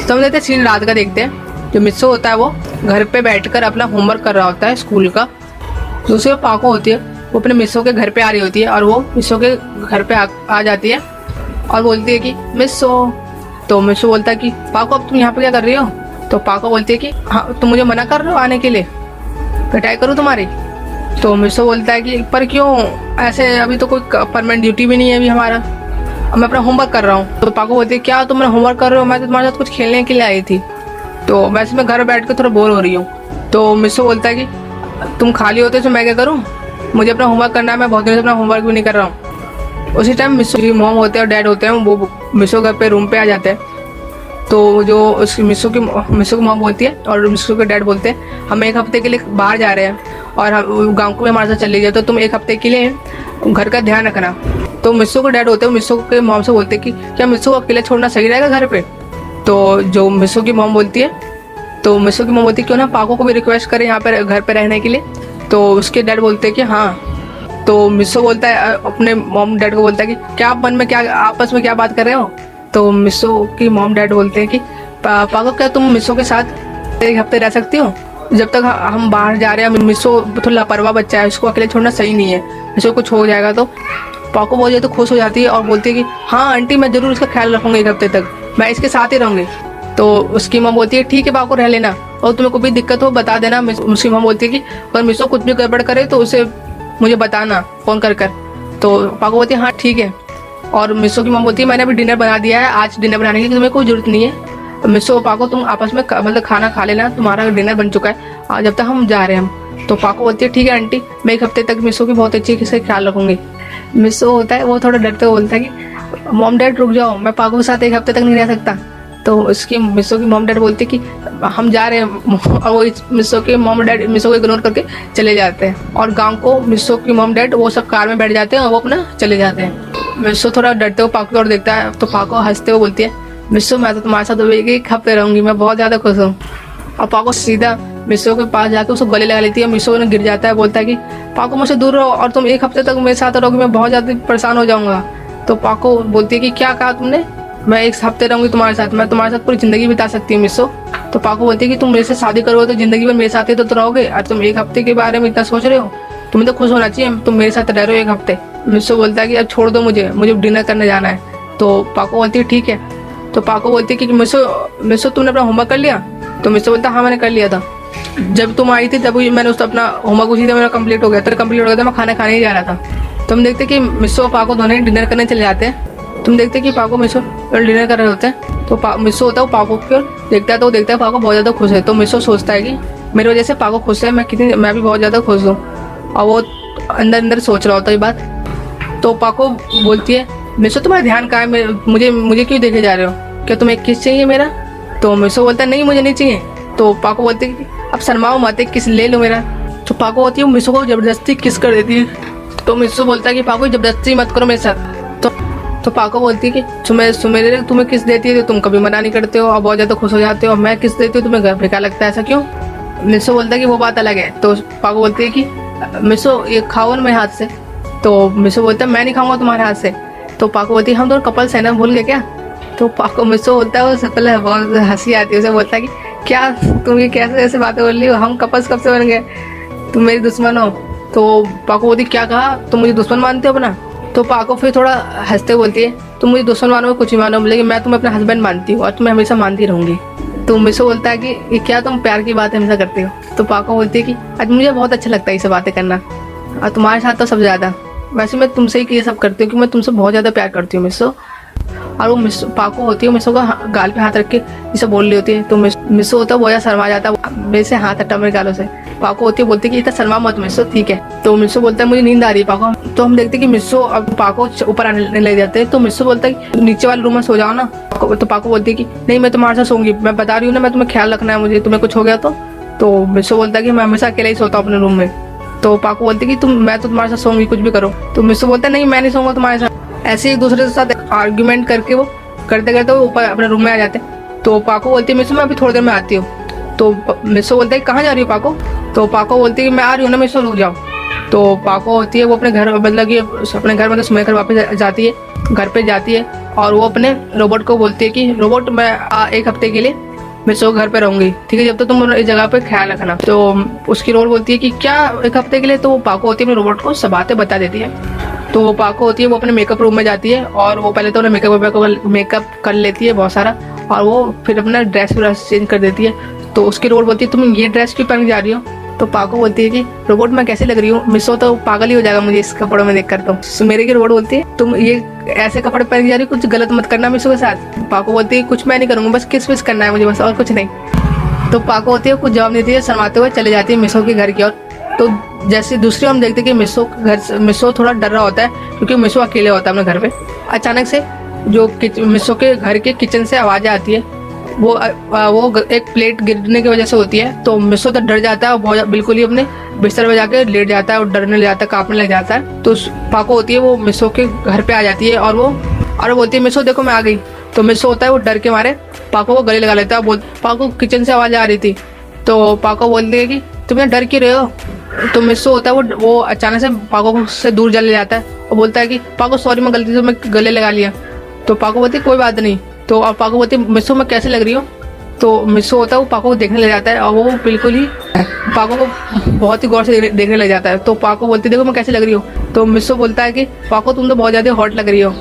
तो हम देखते सीन रात का देखते हैं। जो मिस्सो होता है वो घर पे बैठकर अपना होमवर्क कर रहा होता है स्कूल का। दूसरी ओर पाको होती है, वो अपने मिस्सो के घर पे आ रही होती है और वो मिस्सो के घर पे आ जाती है और बोलती है कि मिस्सो। तो मिस्सो बोलता है कि पाको अब तुम यहाँ पे क्या कर रही हो? तो पाको बोलती है कि हाँ तुम मुझे मना कर रहे हो आने के लिए, पिटाई करूँ तुम्हारी? तो मिस्सो बोलता है कि पर क्यों ऐसे, अभी तो कोई परमानेंट ड्यूटी भी नहीं है अभी हमारा, अब मैं अपना होमवर्क कर रहा हूँ। तो पाको बोलती है क्या तुम मेरा होमवर्क कर रहे हो? मैं तो तुम्हारे साथ कुछ खेलने के लिए आई थी, तो वैसे मैं घर बैठ कर थोड़ा बोर हो रही हूँ। तो मिस्सो बोलता है कि तुम खाली होते तो मैं क्या करूँ, मुझे अपना होमवर्क करना है, मैं बहुत दिनों से अपना होमवर्क भी नहीं कर रहा हूँ। उसी टाइम मिस्सो की मॉम होते हैं और डैड होते हैं, वो मिस्सो घर पे रूम पे आ जाते हैं। तो जो उसकी मिस्सो की मॉम बोलती है और मिस्सो के डैड बोलते हैं हम एक हफ्ते के लिए बाहर जा रहे हैं और हम गाँव को भी हमारे साथ चले जाए, तो तुम एक हफ्ते के लिए घर का ध्यान रखना। तो मिस्सो के डैड होते हैं मिस्सो के मॉम से बोलते हैं कि क्या मिस्सो को अकेले छोड़ना सही रहेगा घर पे? तो जो मिस्सो की मॉम बोलती है, तो मिस्सो की मॉम बोलती है क्यों ना पाको को भी रिक्वेस्ट करें यहाँ पर घर पे रहने के लिए। तो उसके डैड बोलते हैं कि हाँ। तो मिस्सो बोलता है अपने मॉम डैड को बोलता है कि क्या आप मन में क्या आपस में क्या बात कर रहे हो? तो मिस्सो की मॉम डैड बोलते हैं कि पाको क्या तुम मिस्सो के साथ एक हफ्ते रह सकती हो? जब तक हम बाहर जा रहे हैं, मिस्सो थोड़ा लापरवाह बच्चा है, उसको अकेले छोड़ना सही नहीं है, मिस्सो कुछ हो जाएगा तो। पाको बहुत ज़्यादा खुश हो जाती है और बोलती है कि हाँ आंटी मैं ज़रूर उसका ख्याल रखूँगी, एक हफ्ते तक मैं इसके साथ ही रहूँगी। तो उसकी मॉम बोलती है ठीक है पाको रह लेना, और तुम्हें कोई भी दिक्कत हो बता देना। उसकी मॉम बोलती है कि अगर मिस्सो कुछ भी गड़बड़ करे तो उसे मुझे बताना फ़ोन कर। तो पाको बोलती है हाँ ठीक है। और मिस्सो की मॉम बोलती है मैंने अभी डिनर बना दिया है, आज डिनर बनाने की तुम्हें कोई ज़रूरत नहीं है। मिस्सो और पाको तुम आपस में मतलब खाना खा लेना, तुम्हारा डिनर बन चुका है जब तक हम जा रहे हैं हम। तो पाको बोलती है ठीक है आंटी, मैं एक हफ्ते तक मिस्सो की बहुत अच्छी से ख्याल रखूँगी। मिस्सो होता है वो थोड़ा डरते हुए बोलता है कि मॉम डैड रुक जाओ, मैं पाको के साथ एक हफ्ते तक नहीं रह सकता। तो उसकी मिस्सो की मॉम डैड बोलती है कि हम जा रहे हैं, और वो मिस्सो के मॉम डैड मिस्सो को इग्नोर करके चले जाते हैं और गांव को मिस्सो की मॉम डैड वो सब कार में बैठ जाते हैं और वो अपना चले जाते हैं। मिस्सो थोड़ा डरते हुए पाको की ओर देखता है, तो पाको हंसते हुए बोलती है मिस्सो मैं तो तुम्हारे साथ एक हफ्ते रहूंगी, मैं बहुत ज़्यादा खुश हूँ। और पाको सीधा मिस्सो के पास जाकर उसको गले लगा लेती है। मिस्सो ने गिर जाता है, बोलता है कि पाको मुझसे दूर रहो और तुम एक हफ्ते तक मेरे साथ रहोगी, मैं बहुत ज़्यादा परेशान हो जाऊँगा। तो पाको बोलती है कि क्या कहा तुमने, मैं एक हफ्ते रहूंगी तुम्हारे साथ, मैं तुम्हारे साथ पूरी ज़िंदगी बिता सकती हूँ मिस्सो। तो पाको बोलती है कि तुम मेरे से शादी करोगे तो ज़िंदगी भर मेरे साथ ही तो रहोगे, और तुम एक हफ्ते के बारे में इतना सोच रहे हो, तुम्हें तो खुश होना चाहिए, तुम मेरे साथ रह रहे हो एक हफ्ते। मिस्सो बोलता है कि अब छोड़ दो मुझे डिनर करने जाना है। तो पाको बोलती है ठीक है। तो पाको बोलती है कि मिस्सो तुमने अपना होमवर्क कर लिया? तो मिस्सो बोलता है हाँ मैंने कर लिया था, जब तुम आई थी तब मैंने उसका अपना होमवर्क उसी मेरा कंप्लीट हो गया था, मैं खाना खाने ही जा रहा था। तुम देखते कि मिस्सो और पाको दोनों डिनर करने चले जाते हैं। तुम देखते कि पाको मिस्सो डिनर कर रहे होते हैं। तो मिस्सो होता है वो पाको की ओर देखता है, तो देखता है पाको बहुत ज़्यादा खुश है। तो मिस्सो सोचता है कि मेरी वजह से पाको खुश है, मैं भी बहुत ज़्यादा खुश हूँ, और वो अंदर अंदर सोच रहा होता है ये बात। तो पाको बोलती है मिस्सो तुम्हारा ध्यान कहाँ है, मुझे क्यों देखे जा रहे हो, क्या तुम्हें एक किस चाहिए मेरा? तो मिस्सो बोलता है नहीं मुझे नहीं चाहिए। तो पाको बोलती है अब शर्माओ मत, एक किस ले लो मेरा। तो पाको होती है मिस्सो को जबरदस्ती किस कर देती है। तो मिस्सो बोलता है कि पाको जबरदस्ती मत करो मेरे साथ। तो पाको बोलती है कि तुम्हें किस देती है तो तुम कभी मना नहीं करते हो और बहुत ज़्यादा खुश हो जाते हो, मैं किस देती हूँ तुम्हें घर बेकार लगता है, ऐसा क्यों? मिस्सो बोलता है कि वो बात अलग है। तो पाको बोलती है कि मिस्सो ये खाओ ना मेरे हाथ से। तो मिस्सो बोलता है मैं नहीं खाऊंगा तुम्हारे हाथ से। तो पाको बोलती है हम दोनों कपल्स हैं ना, भूल गए क्या? तो पाको मिस्सो होता है उससे पहले बहुत हंसी आती है, उसे बोलता है कि क्या तुम ये कैसे ऐसे बातें बोल रही हो, हम कपल्स कब से बन गए, तुम मेरी दुश्मन हो। तो पाको बोलती क्या कहा, तुम मुझे दुश्मन मानते हो अपना? तो पाको फिर थोड़ा हंसते बोलती है तुम मुझे दुश्मन मानो कुछ ही मानो, लेकिन मैं तुम्हें अपना हस्बैंड मानती हूँ और तुम्हें हमेशा मानती रहूंगी। तो मिस्सो बोलता है कि ये क्या तुम प्यार की बात हमेशा करते हो? तो पाको बोलती है कि आज मुझे बहुत अच्छा लगता है ये सब बातें करना, और तुम्हारे साथ तो सब ज़्यादा, वैसे मैं तुमसे ही ये सब करती हूँ कि मैं तुमसे बहुत ज़्यादा प्यार करती हूँ मिस्सो। और वो पाको होती है मिस्सो का गाल पे हाथ रख के ये सब बोल रही होती है। तो मिस्सो होता है वो शर्मा जाता है, मेरे से हाथ हटा मेरे गालों से। पाको होती है बोलती है कि इतना शर्मा मत मिस्सो, ठीक है। तो मिस्सो बोलता है मुझे नींद आ रही है पाको। तो हम देखते हैं कि मिस्सो अब पाको ऊपर आने ले जाते हैं। तो मिस्सो बोलता है कि नीचे वाले रूम में सो जाओ ना। तो पाको बोलती है कि नहीं मैं तुम्हारे साथ सोऊंगी, मैं बता रही हूँ ना, मैं तुम्हें ख्याल रखना है मुझे, तुम्हें कुछ हो गया तो मिस्सो बोलता है कि मैं हमेशा अकेले ही सोता हूँ अपने रूम में। तो पाको बोलती है कि मैं तो तुम्हारे साथ सोऊंगी कुछ भी करो। तो मिस्सो बोलता है नहीं मैं नहीं सोऊंगा तुम्हारे साथ। ऐसे एक दूसरे के साथ आर्ग्यूमेंट करके वो करते करते वो ऊपर अपने रूम में आ जाते हैं। तो पाको बोलती है मिस्सो मैं अभी थोड़ी देर में आती हूँ। तो मिस्सो बोलता है कहाँ जा रही हो पाको? तो पाको बोलती है मैं आ रही हूँ ना मिस्सो, रुक जाओ। तो पाको होती है वो अपने घर मतलब कि अपने घर मतलब सुमेर घर वापस जाती है, घर पे जाती है और वो अपने रोबोट को बोलती है कि रोबोट मैं 1 हफ्ते के लिए मिसो घर पे रहूंगी, ठीक है, जब तक तुम इस जगह पे ख्याल रखना। तो उसकी रोबोट बोलती है कि क्या 1 हफ्ते के लिए? तो वो पाको होती है अपने रोबोट को सब बातें बता देती है। तो वो पाको होती है वो अपने मेकअप रूम में जाती है और वो पहले तो उन्हें मेकअप कर लेती है बहुत सारा, और वो फिर अपना ड्रेस चेंज कर देती है। तो उसकी रोबोट बोलती है तुम ये ड्रेस क्यों पहन के जा रही हो? तो पाको बोलती है कि रोबोट मैं कैसे लग रही हूँ, मिसो तो पागल ही हो जाएगा मुझे इस कपड़ों में देखकर। तो मेरे की रोबोट बोलती है तुम ये ऐसे कपड़े पहन के जा रही हो, कुछ गलत मत करना मिसो के साथ। पाको बोलती है कुछ मैं नहीं करूंगा, बस किस विस करना है मुझे बस, और कुछ नहीं। तो पाको होती है कुछ जवाब नहीं देती है, शर्माते हुए चले जाती है मिसो के घर की ओर। तो जैसे दूसरी हम देखते हैं कि मिसो थोड़ा डर रहा होता है क्योंकि मिसो अकेले होता है अपने घर पे। अचानक से जो मिसो के घर के किचन से आवाज़ें आती है, वो एक प्लेट गिरने की वजह से होती है। तो मिसो तो डर जाता है और बहुत बिल्कुल ही अपने बिस्तर पे जाके लेट जाता है और डरने लग जाता है, कांपने लग जाता है। तो पाको होती है वो मिसो के घर पे आ जाती है और वो बोलती है मिसो देखो मैं आ गई। तो मिसो होता है वो डर के मारे पाको को गले लगा लेता है। पाको किचन से आवाज़ आ रही थी, तो पाको बोलती है कि तुम डर क्यों रहे हो? तो मिसो होता है वो अचानक से पाको से दूर चले जाता है और बोलता है कि पाको सॉरी मैं गलती से मैं गले लगा लिया। तो पाको बोलती है कोई बात नहीं। तो और पाको बोलती है मिसो मैं कैसे लग रही हूँ? तो मिसो होता है वो पाको को देखने लग जाता है और वो बिल्कुल ही पाको को बहुत ही गौर से देखने लग जाता है। तो पाको बोलती है देखो मैं कैसे लग रही हूँ? तो मिसो बोलता है कि पाको तुम तो बहुत ज़्यादा हॉट लग रही हो।